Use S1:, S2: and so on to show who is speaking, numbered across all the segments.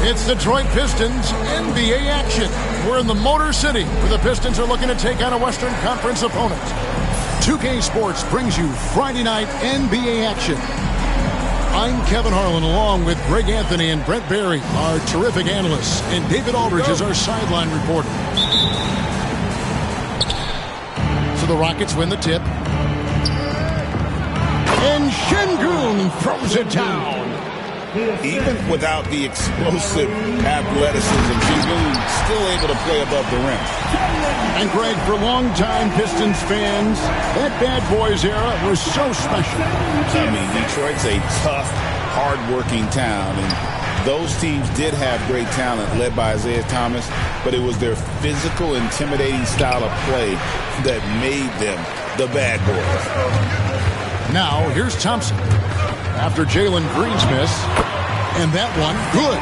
S1: It's Detroit Pistons NBA action. We're in the Motor City, where the Pistons are looking to take on a Western Conference opponent. 2K Sports brings you Friday night NBA action. I'm Kevin Harlan, along with Greg Anthony and Brent Barry, our terrific analysts, and David Aldridge is our sideline reporter. So the Rockets win the tip. And Şengün throws it down.
S2: Even without the explosive athleticism, Şengün still able to play above the rim.
S1: And Greg, for longtime Pistons fans, that bad boys era was so special.
S2: I mean, Detroit's a tough, hard-working town, and those teams did have great talent led by Isaiah Thomas, but it was their physical, intimidating style of play that made them the bad boys.
S1: Now, here's Thompson. After Jalen Green's miss, and that one, good.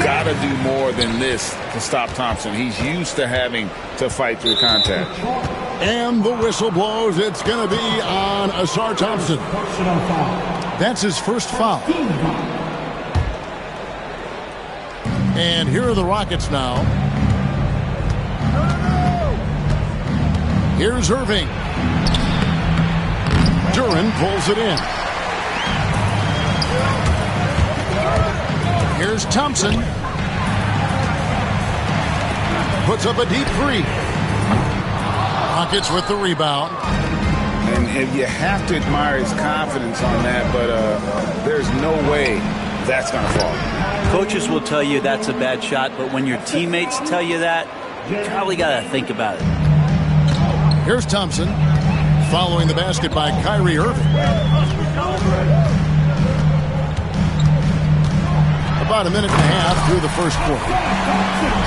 S2: Gotta do more than this to stop Thompson. He's used to having to fight through contact.
S1: And the whistle blows. It's going to be on Ausar Thompson. That's his first foul. And here are the Rockets now. Here's Irving. Duren pulls it in. Here's Thompson. Puts up a deep three. Rockets with the rebound.
S2: And you have to admire his confidence on that, but there's no way that's going to fall.
S3: Coaches will tell you that's a bad shot, but when your teammates tell you that, you probably got to think about it.
S1: Here's Thompson. Following the basket by Kyrie Irving. About a minute and a half through the first quarter.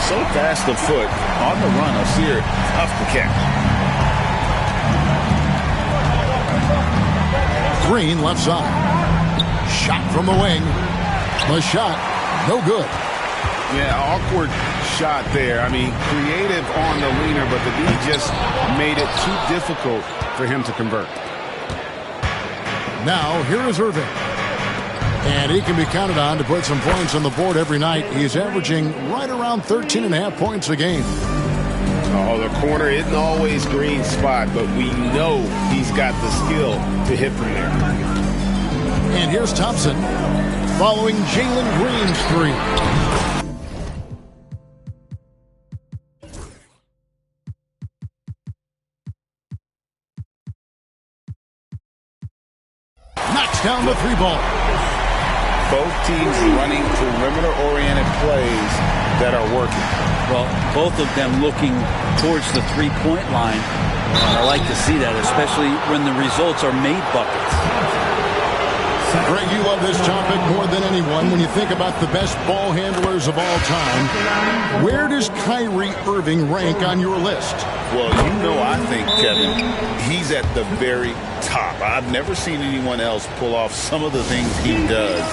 S2: So fast of foot. On the run, Ausar, tough to catch.
S1: Green left side. Shot from the wing. The shot, no good.
S2: Yeah, awkward shot there. I mean, creative on the leaner, but the D just made it too difficult for him to convert.
S1: Now, here is Irving. And he can be counted on to put some points on the board every night. He's averaging right around 13.5 points a game.
S2: Oh, the corner isn't always Green's spot, but we know he's got the skill to hit from there.
S1: And here's Thompson following Jalen Green's three. Knocks down the three ball.
S2: Both teams running perimeter-oriented plays that are working.
S3: Well, both of them looking towards the three-point line. I like to see that, especially when the results are made buckets.
S1: Greg, you love this topic more than anyone. When you think about the best ball handlers of all time, where does Kyrie Irving rank on your list?
S2: Well, you know, I think, Kevin, he's at the very top. I've never seen anyone else pull off some of the things he does.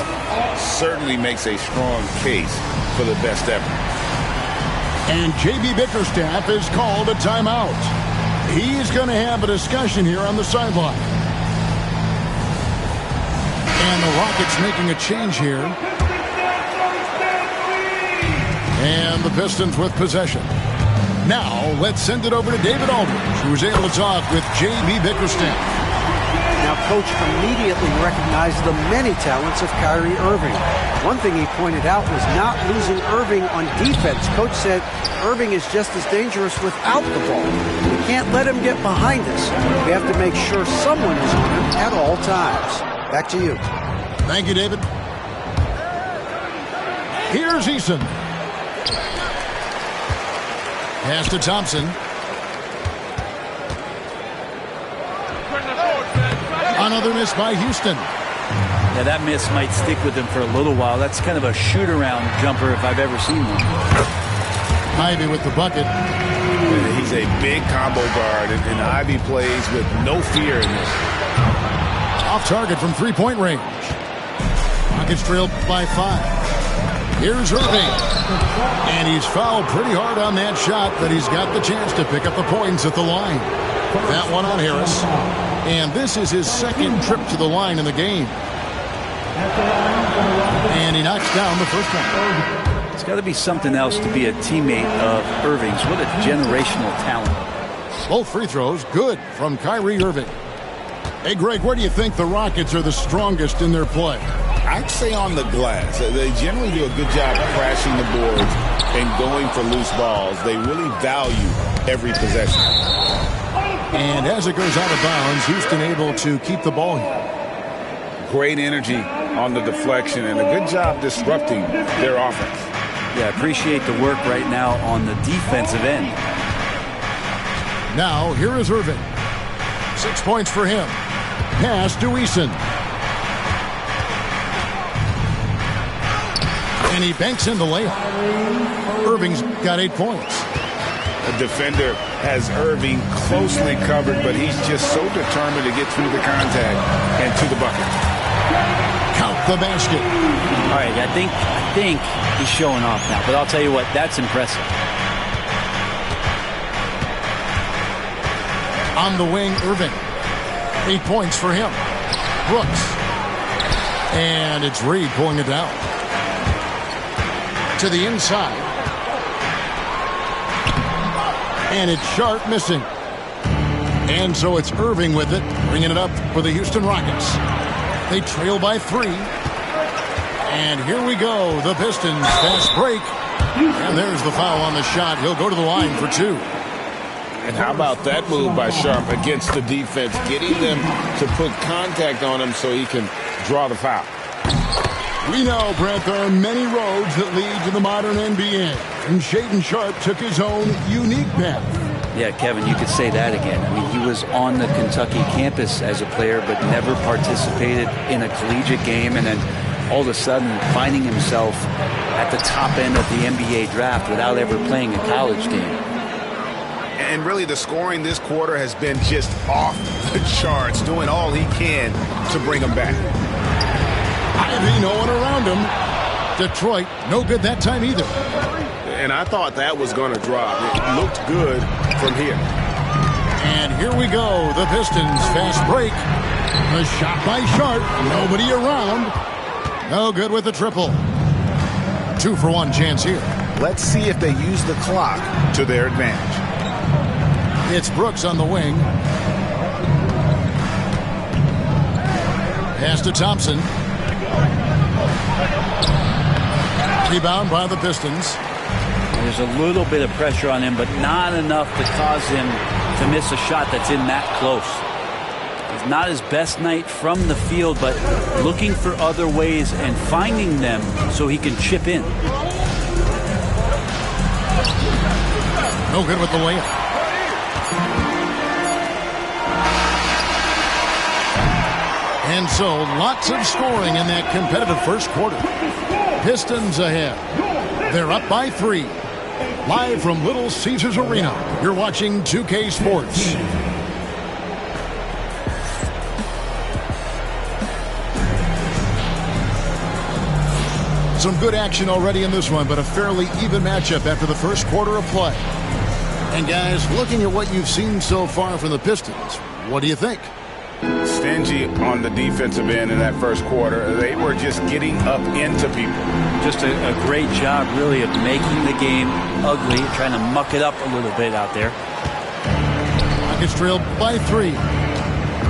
S2: Certainly makes a strong case for the best ever.
S1: And J.B. Bickerstaff is called a timeout. He's going to have a discussion here on the sideline. And the Rockets making a change here. And the Pistons with possession. Now, let's send it over to David Aldridge, who was able to talk with J.B. Bickerstaff.
S4: Now, Coach immediately recognized the many talents of Kyrie Irving. One thing he pointed out was not losing Irving on defense. Coach said Irving is just as dangerous without the ball. We can't let him get behind us. We have to make sure someone is on him at all times. Back to you.
S1: Thank you, David. Here's Eason. Pass to Thompson. Another miss by Houston.
S3: Yeah, that miss might stick with him for a little while. That's kind of a shoot-around jumper if I've ever seen one.
S1: Ivy with the bucket.
S2: He's a big combo guard, and Ivy plays with no fear in this.
S1: Off target from three-point range. Rockets trailed by 5. Here's Irving. And he's fouled pretty hard on that shot, but he's got the chance to pick up the points at the line. That one on Harris. And this is his second trip to the line in the game. And he knocks down the first one.
S3: It's got to be something else to be a teammate of Irving's. What a generational talent.
S1: Both free throws good from Kyrie Irving. Hey, Greg, where do you think the Rockets are the strongest in their play?
S2: I'd say on the glass. They generally do a good job crashing the boards and going for loose balls. They really value every possession.
S1: And as it goes out of bounds, Houston able to keep the ball here.
S2: Great energy on the deflection and a good job disrupting their offense.
S3: Yeah, appreciate the work right now on the defensive end.
S1: Now, here is Irving. 6 points for him. Pass to Eason. And he banks in the layup. Irving's got 8 points.
S2: The defender has Irving closely covered, but he's just so determined to get through the contact and to the bucket.
S1: Count the basket.
S3: All right, I think he's showing off now, but I'll tell you what, that's impressive.
S1: On the wing, Irving. 8 points for him. Brooks. And it's Reed pulling it down. To the inside. And it's Sharp missing. And so it's Irving with it, bringing it up for the Houston Rockets. They trail by 3. And here we go. The Pistons fast break. And there's the foul on the shot. He'll go to the line for 2.
S2: And how about that move by Sharp against the defense, getting them to put contact on him so he can draw the foul.
S1: We know, Brent, there are many roads that lead to the modern NBA. And Shaedon Sharp took his own unique path.
S3: Yeah, Kevin, you could say that again. I mean, he was on the Kentucky campus as a player, but never participated in a collegiate game, and then all of a sudden finding himself at the top end of the NBA draft without ever playing a college game.
S2: And really the scoring this quarter has been just off the charts, doing all he can to bring him back.
S1: Ivy, no one around him. Detroit, no good that time either.
S2: And I thought that was going to drop. It looked good from here.
S1: And here we go. The Pistons fast break. The shot by Sharp. Nobody around. No good with the triple. 2 for 1 chance here.
S2: Let's see if they use the clock to their advantage.
S1: It's Brooks on the wing. Pass to Thompson. Rebound by the Pistons.
S3: There's a little bit of pressure on him, but not enough to cause him to miss a shot that's in that close. It's not his best night from the field, but looking for other ways and finding them so he can chip in.
S1: No good with the layup. And so, lots of scoring in that competitive first quarter. Pistons ahead. They're up by 3. Live from Little Caesars Arena, you're watching 2K Sports. Some good action already in this one, but a fairly even matchup after the first quarter of play. And guys, looking at what you've seen so far from the Pistons, what do you think?
S2: Stingy on the defensive end in that first quarter. They were just getting up into people.
S3: Just a great job, really, of making the game ugly, trying to muck it up a little bit out there.
S1: Rockets trailed by 3.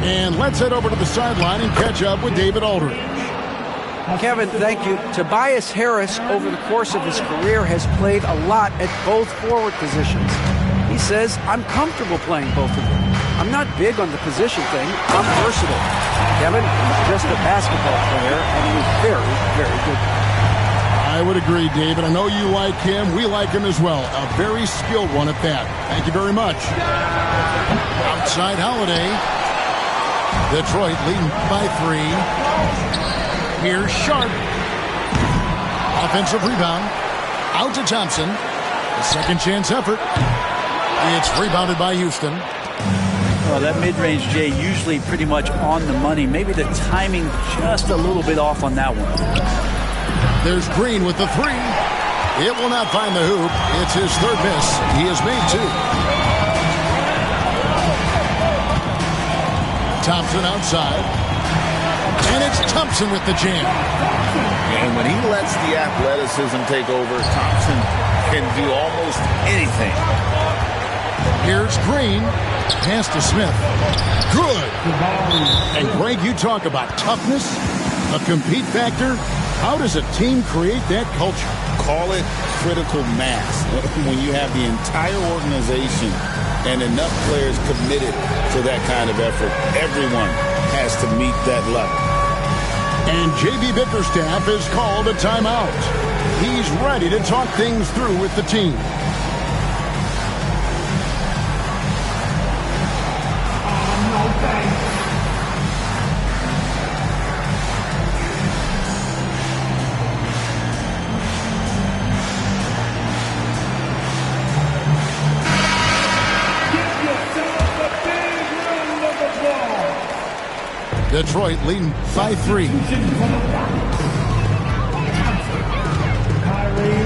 S1: And let's head over to the sideline and catch up with David Aldridge.
S4: Kevin, thank you. Tobias Harris, over the course of his career, has played a lot at both forward positions. He says, I'm comfortable playing both of them. I'm not big on the position thing. I'm versatile. Kevin, he's just a basketball player, and he was very, very good.
S1: I would agree, David. I know you like him. We like him as well. A very skilled one at that. Thank you very much. Outside Holiday. Detroit leading by 3. Here's Sharp. Offensive rebound. Out to Thompson. A second chance effort. It's rebounded by Houston.
S3: Well, that mid-range, Jay, usually pretty much on the money. Maybe the timing just a little bit off on that one.
S1: There's Green with the 3. It will not find the hoop. It's his third miss. He has made 2. Thompson outside. And it's Thompson with the jam.
S2: And when he lets the athleticism take over, Thompson can do almost anything.
S1: Here's Green. Pass to Smith. Good. And Greg, you talk about toughness, a compete factor. How does a team create that culture?
S2: Call it critical mass. When you have the entire organization and enough players committed to that kind of effort, everyone has to meet that level.
S1: And J.B. Bickerstaff has called a timeout. He's ready to talk things through with the team. Detroit leading by 3.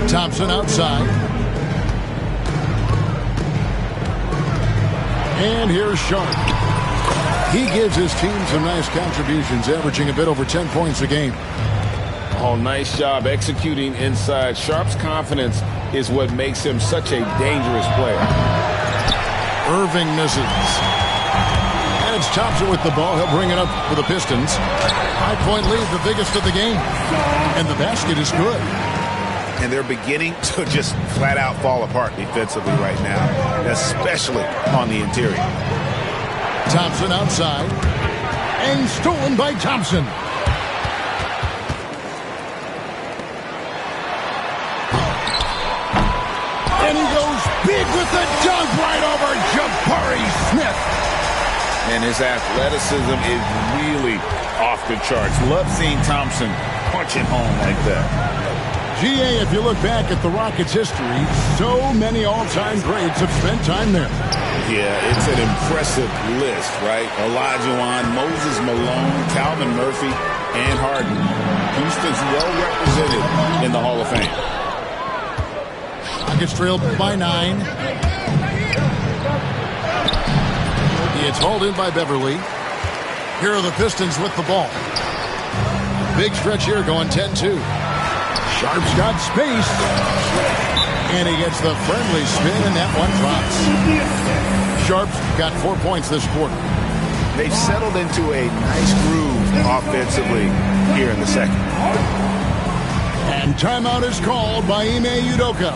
S1: Thompson outside. And here's Sharp. He gives his team some nice contributions, averaging a bit over 10 points a game.
S2: Oh, nice job executing inside. Sharp's confidence is what makes him such a dangerous player.
S1: Irving misses. And it's Thompson with the ball. He'll bring it up for the Pistons. 5-point lead, the biggest of the game. And the basket is good.
S2: And they're beginning to just flat out fall apart defensively right now, especially on the interior.
S1: Thompson outside. And stolen by Thompson. And he goes big with the dunk right over Jabari Smith.
S2: And his athleticism is really off the charts. Love seeing Thompson punching home like that.
S1: GA, if you look back at the Rockets' history, so many all-time greats have spent time there.
S2: Yeah, it's an impressive list, right? Olajuwon, Moses Malone, Calvin Murphy, and Harden. Houston's well represented in the Hall of Fame.
S1: Rockets trailed by 9. It's hauled in by Beverly. Here are the Pistons with the ball. Big stretch here going 10-2. Sharp's got space. And he gets the friendly spin, and that one drops. Sharp's got 4 points this quarter.
S2: They've settled into a nice groove offensively here in the second.
S1: And timeout is called by Ime Udoka.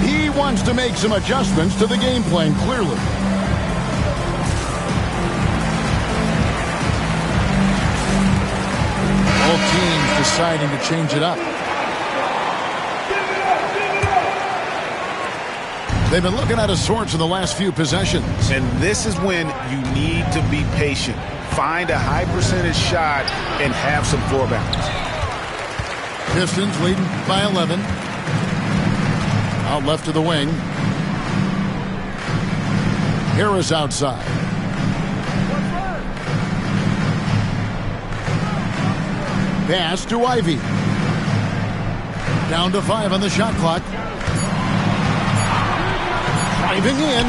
S1: He wants to make some adjustments to the game plan, clearly. Both teams deciding to change it up. They've been looking at a sorts in the last few possessions.
S2: And this is when you need to be patient. Find a high percentage shot and have some floor balance.
S1: Pistons leading by 11. Out left to the wing. Harris outside. Pass to Ivy. Down to 5 on the shot clock. Driving in.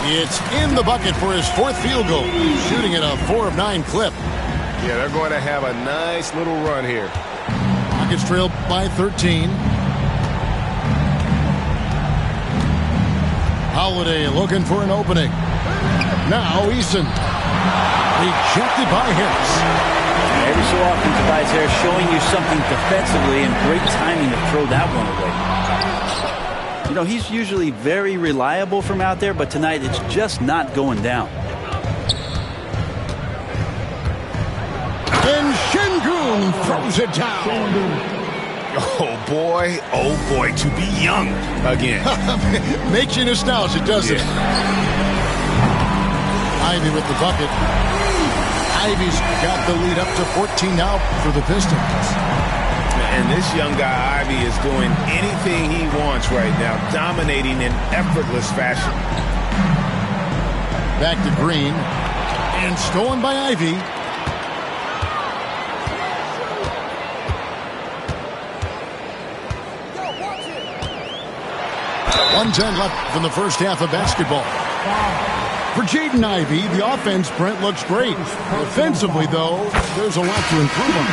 S1: It's in the bucket for his 4th field goal. Shooting at a 4 of 9 clip.
S2: Yeah, they're going to have a nice little run here.
S1: Rockets trail by 13. Holiday looking for an opening. Now Eason. Rejected by Harris.
S3: Every so often, Tobias Harris showing you something defensively, and great timing to throw that one away. You know, he's usually very reliable from out there, but tonight it's just not going down.
S1: And Şengün throws it down.
S2: Oh boy, to be young again.
S1: Makes you nostalgic, doesn't it? Ivy with the bucket. Ivy's got the lead up to 14 now for the Pistons.
S2: And this young guy, Ivy, is doing anything he wants right now, dominating in effortless fashion.
S1: Back to Green. And stolen by Ivy. .110 left from the first half of basketball. For Jaden Ivey, the offense, Brent, looks great. Defensively, though, there's a lot to improve on.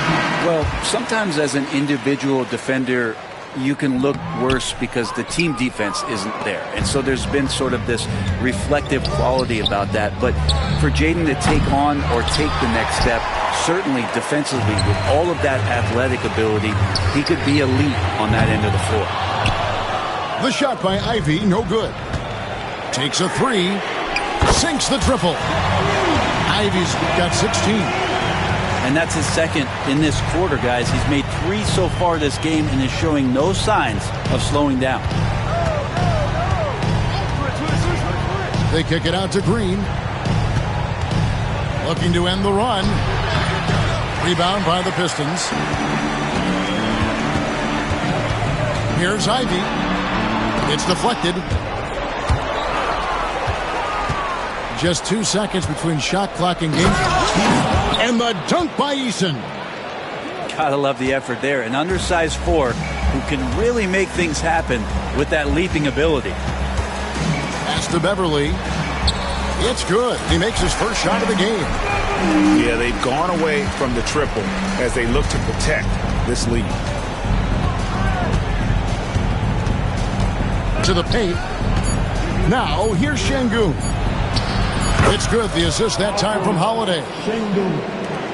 S3: Well, sometimes as an individual defender, you can look worse because the team defense isn't there. And so there's been sort of this reflective quality about that. But for Jaden to take on or take the next step, certainly defensively, with all of that athletic ability, he could be elite on that end of the floor.
S1: The shot by Ivey, no good. Takes a three. Sinks the triple. Ivey's got 16.
S5: And that's his second in this quarter, guys. He's made 3 so far this game and is showing no signs of slowing down.
S1: They kick it out to Green. Looking to end the run. Rebound by the Pistons. Here's Ivey. It's deflected. Just 2 seconds between shot clock and game. And the dunk by Eason.
S5: Gotta love the effort there. An undersized 4 who can really make things happen with that leaping ability.
S1: Pass to Beverly. It's good. He makes his first shot of the game.
S2: Yeah, they've gone away from the triple as they look to protect this lead.
S1: To the paint. Now, here's Şengün. It's good. The assist that time from Holiday.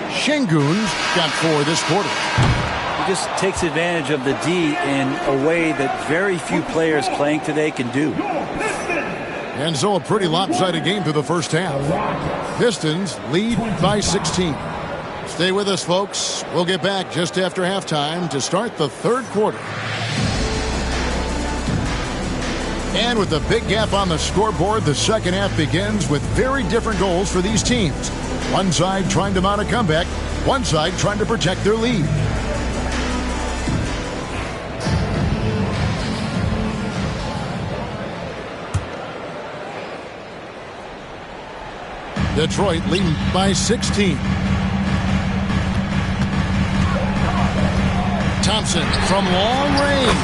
S1: Şengün's got 4 this quarter.
S5: He just takes advantage of the D in a way that very few players playing today can do.
S1: And so a pretty lopsided game through the first half. Pistons lead by 16. Stay with us, folks. We'll get back just after halftime to start the third quarter. And with the big gap on the scoreboard, the second half begins with very different goals for these teams. One side trying to mount a comeback, one side trying to protect their lead. Detroit leading by 16. Thompson from long range.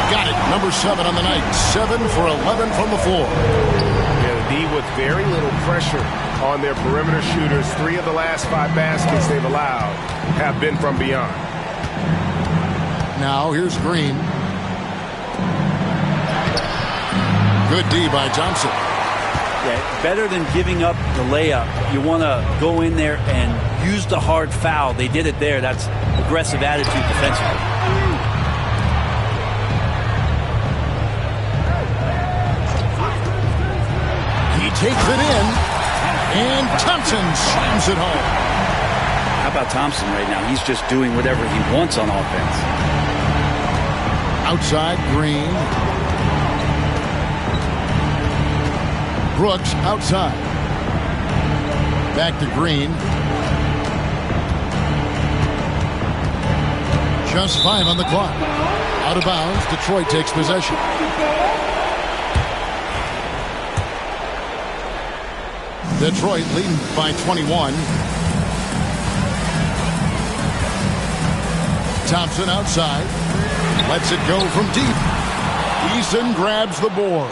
S1: Got it. Number 7 on the night. 7 for 11 from the floor.
S6: Yeah, the D with very little pressure on their perimeter shooters. 3 of the last 5 baskets they've allowed have been from beyond.
S1: Now here's Green. Good D by Thompson.
S5: Yeah, better than giving up the layup. You want to go in there and use the hard foul. They did it there. That's aggressive attitude defensively.
S1: Takes it in, and Thompson slams it home.
S3: How about Thompson right now? He's just doing whatever he wants on offense.
S1: Outside, Green. Brooks outside. Back to Green. Just 5 on the clock. Out of bounds, Detroit takes possession. Detroit leading by 21. Thompson outside. Lets it go from deep. Eason grabs the board.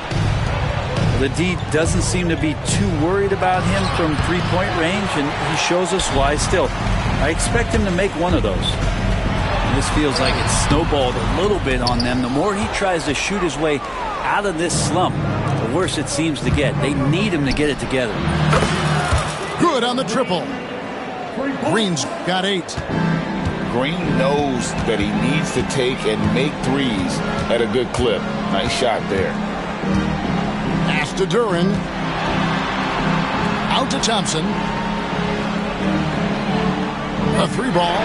S5: The D doesn't seem to be too worried about him from three-point range, and he shows us why still. I expect him to make one of those. And this feels like it's snowballed a little bit on them. The more he tries to shoot his way out of this slump, the worse it seems to get. They need him to get it together.
S1: Good on the triple. Green's got 8.
S2: Green knows that he needs to take and make threes at a good clip. Nice shot there.
S1: Pass to Duran. Out to Thompson. A 3-ball.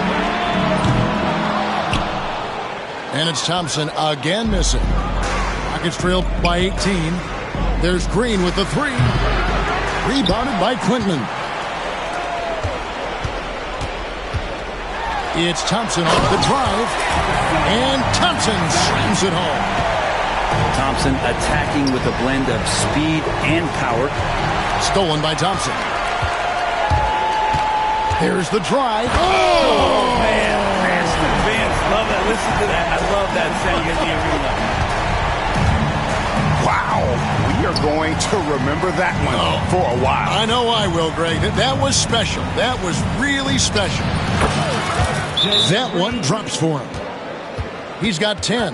S1: And it's Thompson again missing. Rockets trail by 18. There's Green with the 3. Rebounded by Clinton. It's Thompson off the drive. And Thompson slams it home.
S5: Thompson attacking with a blend of speed and power.
S1: Stolen by Thompson. Here's the drive. Oh,
S5: man. Fans love that. Listen to that. I love that sound in the arena.
S6: Wow. We are going to remember that one for a while.
S1: I know I will, Greg. That was special. That was really special. That one drops for him. He's got 10.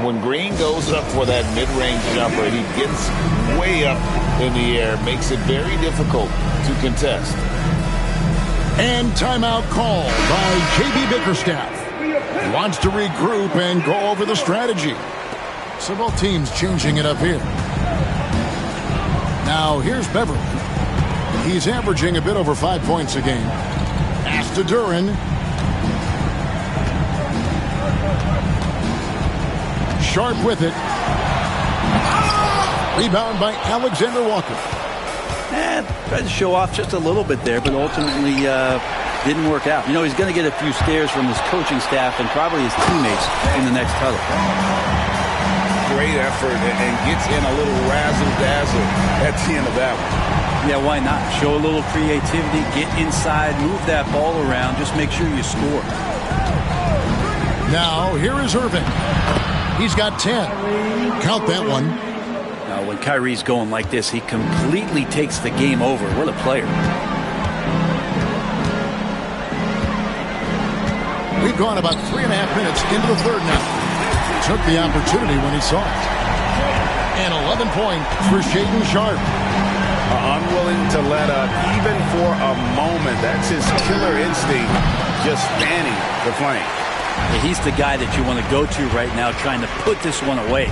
S2: When Green goes up for that mid-range jumper, he gets way up in the air, makes it very difficult to contest.
S1: And timeout call by J.B. Bickerstaff. He wants to regroup and go over the strategy. So both teams changing it up here. Now here's Beverly. He's averaging a bit over 5 points a game. Pass to Duran. Sharp with it. Rebound by Alexander Walker.
S5: Tried to show off just a little bit there, but ultimately didn't work out. You know, he's going to get a few stares from his coaching staff and probably his teammates in the next huddle.
S2: Great effort and gets in a little razzle-dazzle at the end of that one.
S5: Yeah, why not? Show a little creativity, get inside, move that ball around, just make sure you score.
S1: Now, here is Irving. He's got 10. Count that one.
S5: Now, when Kyrie's going like this, he completely takes the game over. What a player.
S1: We've gone about 3.5 minutes into the third now. Took the opportunity when he saw it. And 11 points for Shaedon Sharpe.
S2: Unwilling to let up even for a moment. That's his killer instinct, just fanning the flame.
S5: Yeah, he's the guy that you want to go to right now, trying to put this one away.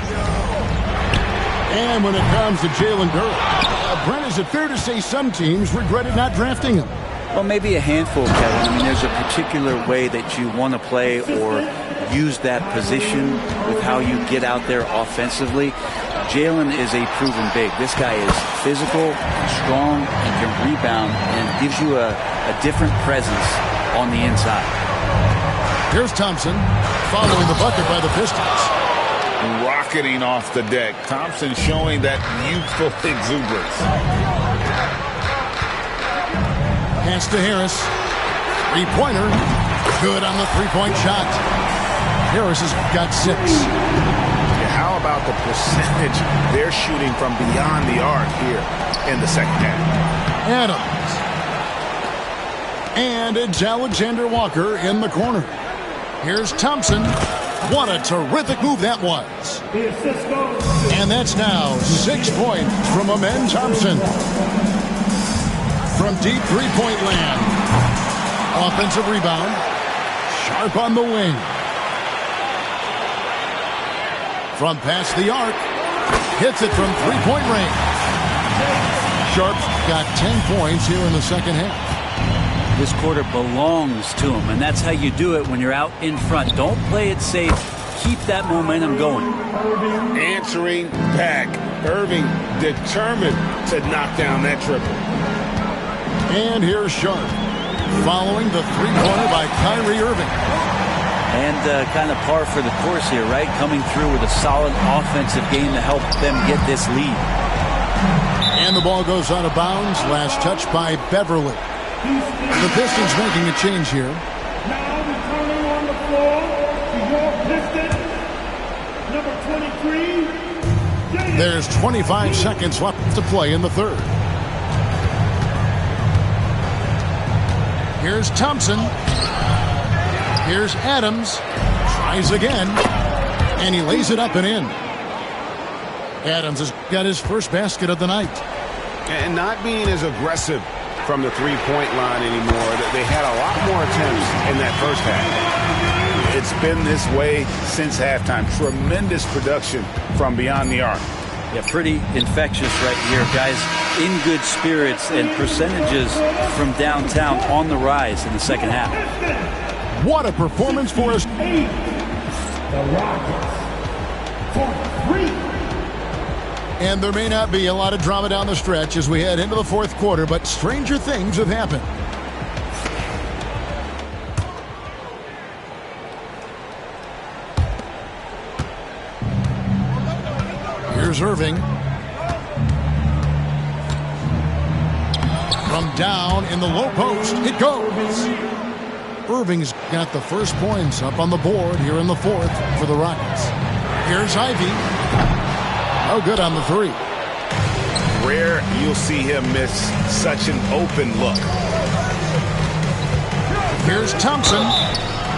S1: And when it comes to Jalen Duran, Brent, is it fair to say some teams regretted not drafting him?
S5: Well, maybe a handful, Kevin. I mean, there's a particular way that you want to play or use that position with how you get out there offensively. Jalen is a proven big. This guy is physical and strong and can rebound and gives you a different presence on the inside.
S1: Here's Thompson following the bucket by the Pistons.
S2: Rocketing off the deck. Thompson showing that youthful exuberance.
S1: Pass to Harris. Three-pointer. Good on the three-point shot. Harris has got 6.
S6: How about the percentage they're shooting from beyond the arc here in the second half?
S1: Adams. And it's Alexander Walker in the corner. Here's Thompson. What a terrific move that was. And that's now 6 points from Amen Thompson. From deep three-point land. Offensive rebound. Sharpe on the wing. From past the arc. Hits it from three-point range. Sharpe's got 10 points here in the second half.
S5: This quarter belongs to him, and that's how you do it when you're out in front. Don't play it safe. Keep that momentum going.
S2: Answering back. Irving determined to knock down that triple.
S1: And here's Sharpe. Following the three-pointer by Kyrie Irving.
S5: And kind of par for the course here, right? Coming through with a solid offensive game to help them get this lead.
S1: And the ball goes out of bounds. Last touch by Beverly. The Pistons making a change here.
S7: Now returning on the floor to your Pistons, number 23.
S1: There's 25 seconds left to play in the third. Here's Thompson. Here's Adams. Tries again. And he lays it up and in. Adams has got his first basket of the night.
S6: And not being as aggressive from the three-point line anymore. They had a lot more attempts in that first half. It's been this way since halftime. Tremendous production from beyond the arc.
S5: Yeah, pretty infectious right here. Guys in good spirits and percentages from downtown on the rise in the second half.
S1: What a performance for us.
S7: The Rockets for 3.
S1: And there may not be a lot of drama down the stretch as we head into the fourth quarter, but stranger things have happened. Here's Irving. From down in the low post, it goes. Irving's got the first points up on the board here in the fourth for the Rockets. Here's Ivy. Oh, good on the three.
S6: Rare you'll see him miss such an open look.
S1: Here's Thompson.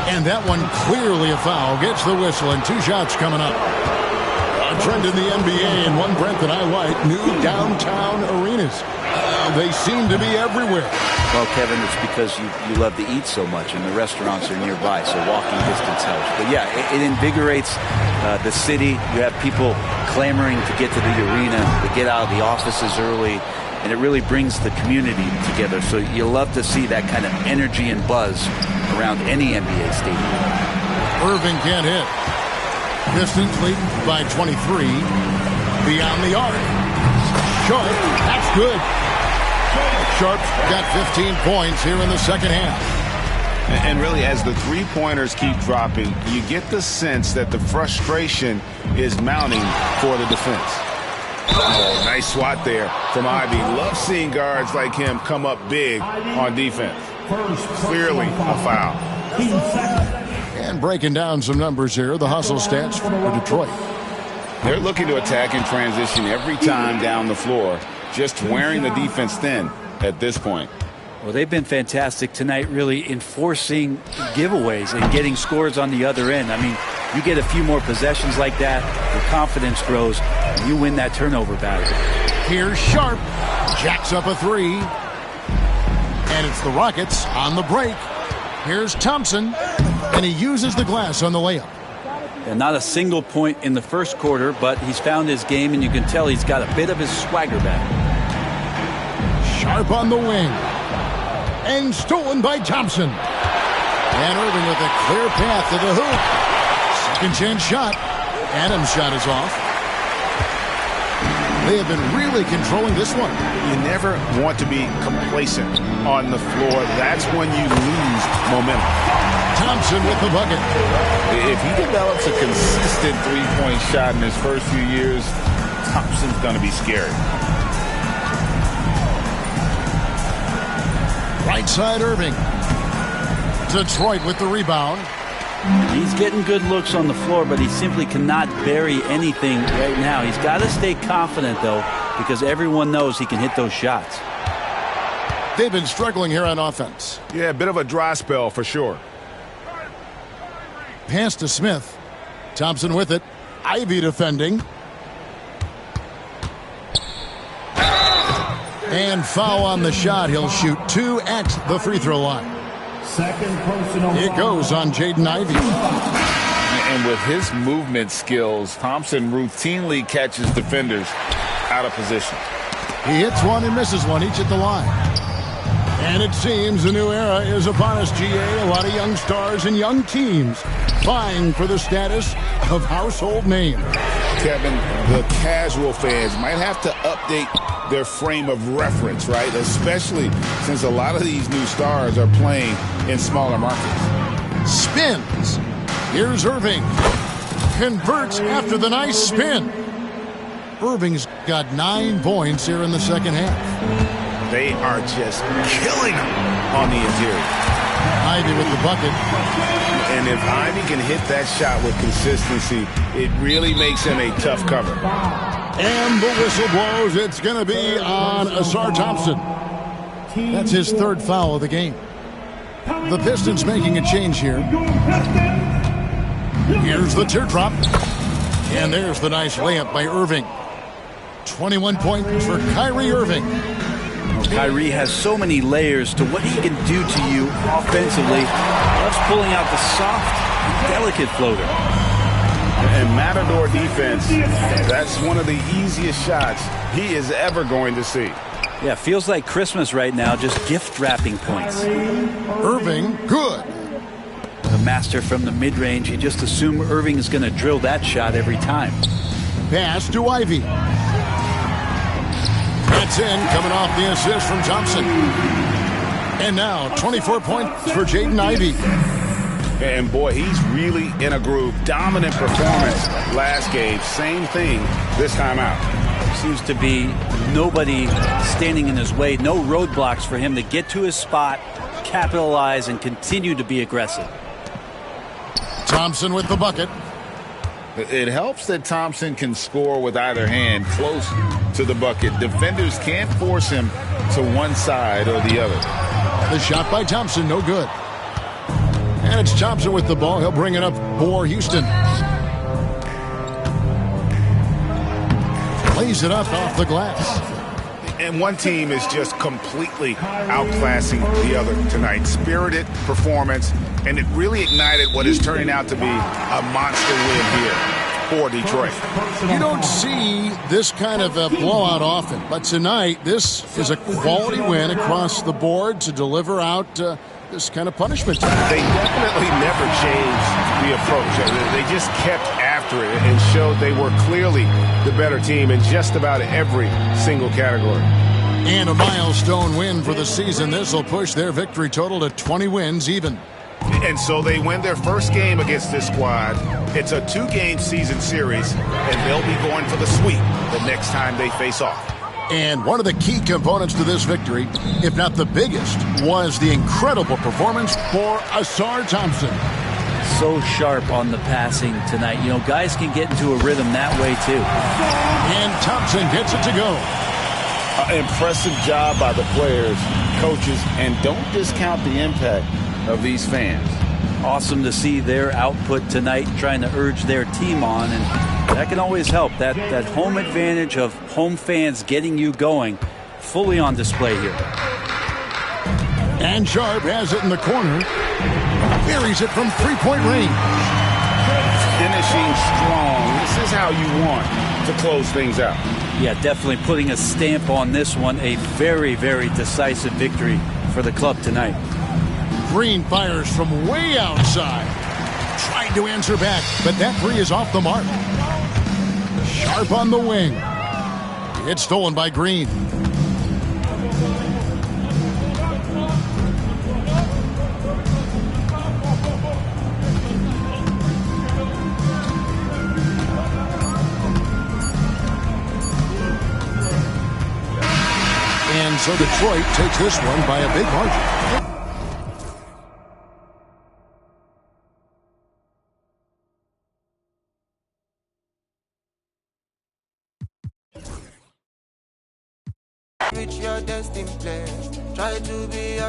S1: And that one clearly a foul. Gets the whistle and 2 shots coming up. A trend in the NBA and one, Brent, that I like. New downtown arenas. They seem to be everywhere.
S3: Well, Kevin, it's because you love to eat so much and the restaurants are nearby, so walking distance helps. But yeah, it invigorates the city. You have people clamoring to get to the arena, to get out of the offices early, and it really brings the community together. So you love to see that kind of energy and buzz around any NBA stadium.
S1: Irving can't hit. Pistons lead by 23. Beyond the arc. Short. That's good. Sharp's got 15 points here in the second half.
S6: And really, as the three-pointers keep dropping, you get the sense that the frustration is mounting for the defense. Oh, nice swat there from Ivy. Love seeing guards like him come up big on defense. Clearly a foul.
S1: And breaking down some numbers here, the hustle stats for Detroit.
S6: They're looking to attack in transition every time down the floor, just wearing the defense thin at this point.
S5: Well, they've been fantastic tonight, really enforcing giveaways and getting scores on the other end. I mean, you get a few more possessions like that, your confidence grows, and you win that turnover battle.
S1: Here's Sharp. Jacks up a 3. And it's the Rockets on the break. Here's Thompson. And he uses the glass on the layup.
S5: And not a single point in the first quarter, but he's found his game, and you can tell he's got a bit of his swagger back.
S1: Sharp on the wing. And stolen by Thompson. And Irving with a clear path to the hoop. Second chance shot. Adams' shot is off. They have been really controlling this one.
S6: You never want to be complacent on the floor. That's when you lose momentum.
S1: Thompson with the bucket.
S2: If he develops a consistent three-point shot in his first few years, Thompson's going to be scary.
S1: Right side Irving. Detroit with the rebound.
S5: He's getting good looks on the floor, but he simply cannot bury anything right now. He's got to stay confident, though, because everyone knows he can hit those shots.
S1: They've been struggling here on offense.
S6: Yeah, a bit of a dry spell for sure.
S1: Pass to Smith. Thompson with it. Ivy defending. And foul on the shot. He'll shoot 2 at the free throw line.
S7: Second personal.
S1: It goes on Jaden Ivey.
S2: And with his movement skills, Thompson routinely catches defenders out of position.
S1: He hits one and misses one, each at the line. And it seems a new era is upon us, GA. A lot of young stars and young teams vying for the status of household name.
S2: Kevin, the casual fans might have to update their frame of reference, right? Especially since a lot of these new stars are playing in smaller markets.
S1: Spins. Here's Irving. Converts after the nice spin. Irving's got 9 points here in the second half.
S6: They are just killing him on the interior.
S1: Ivy with the bucket.
S6: And if Ivy can hit that shot with consistency, it really makes him a tough cover.
S1: And the whistle blows. It's going to be on Asar Thompson. That's his 3rd foul of the game. The Pistons making a change here. Here's the teardrop. And there's the nice layup by Irving. 21 points for Kyrie Irving.
S5: Kyrie has so many layers to what he can do to you offensively. Loves pulling out the soft, delicate floater.
S6: And Matador defense, that's one of the easiest shots he is ever going to see.
S5: Yeah, feels like Christmas right now, just gift wrapping points.
S1: Irving, good.
S5: The master from the mid-range. You just assume Irving is going to drill that shot every time.
S1: Pass to Ivy. That's in, coming off the assist from Thompson. And now 24 points for Jaden Ivey.
S6: And boy, he's really in a groove. Dominant performance last game. Same thing this time out.
S5: Seems to be nobody standing in his way. No roadblocks for him to get to his spot, capitalize, and continue to be aggressive.
S1: Thompson with the bucket.
S2: It helps that Thompson can score with either hand close to the bucket. Defenders can't force him to one side or the other.
S1: The shot by Thompson, no good. And it's Thompson with the ball. He'll bring it up for Houston. Lays it up off the glass.
S6: And one team is just completely outclassing the other tonight. Spirited performance, and it really ignited what is turning out to be a monster win here for Detroit.
S1: You don't see this kind of a blowout often, but tonight this is a quality win across the board to deliver out this kind of punishment.
S6: They definitely never changed the approach. They just kept after it and showed they were clearly the better team in just about every single category.
S1: And a milestone win for the season. This will push their victory total to 20 wins even.
S6: And so they win their first game against this squad. It's a 2-game season series, and they'll be going for the sweep the next time they face off.
S1: And one of the key components to this victory, if not the biggest, was the incredible performance for Asar Thompson.
S5: So sharp on the passing tonight. You know, guys can get into a rhythm that way too.
S1: And Thompson gets it to go.
S2: Impressive job by the players, coaches, and don't discount the impact of these fans.
S5: Awesome to see their output tonight, trying to urge their team on, and that can always help. That home advantage of home fans getting you going, fully on display here.
S1: And Sharp has it in the corner. Buries it from three-point range.
S2: Finishing strong. This is how you want to close things out.
S5: Yeah, definitely putting a stamp on this one. A very, very decisive victory for the club tonight.
S1: Green fires from way outside. Tried to answer back, but that three is off the mark. Sharp on the wing. It's stolen by Green. And so Detroit takes this one by a big margin.
S8: Reach your destined place. Try to be